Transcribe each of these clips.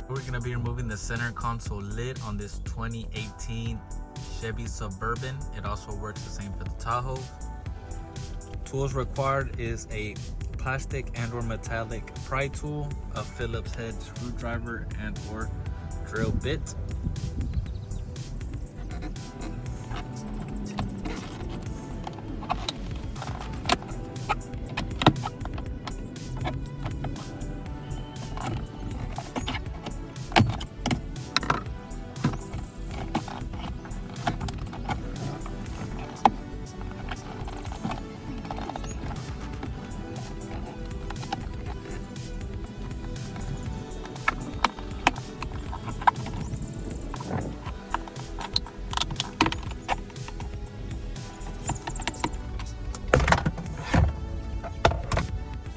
We're gonna be removing the center console lid on this 2018 Chevy Suburban. It also works the same for the Tahoe. Tools required is a plastic and or metallic pry tool, a Phillips head screwdriver and or drill bit.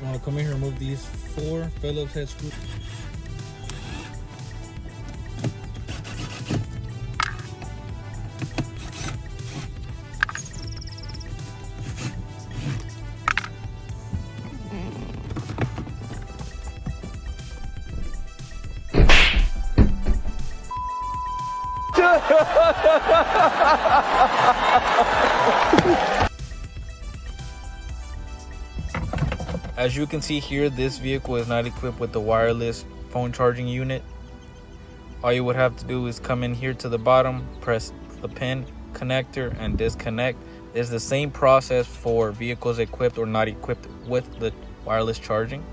Now come in here and remove these 4 Phillips head screws. As you can see here, this vehicle is not equipped with the wireless phone charging unit. All you would have to do is come in here to the bottom, press the pin connector and disconnect. It's the same process for vehicles equipped or not equipped with the wireless charging.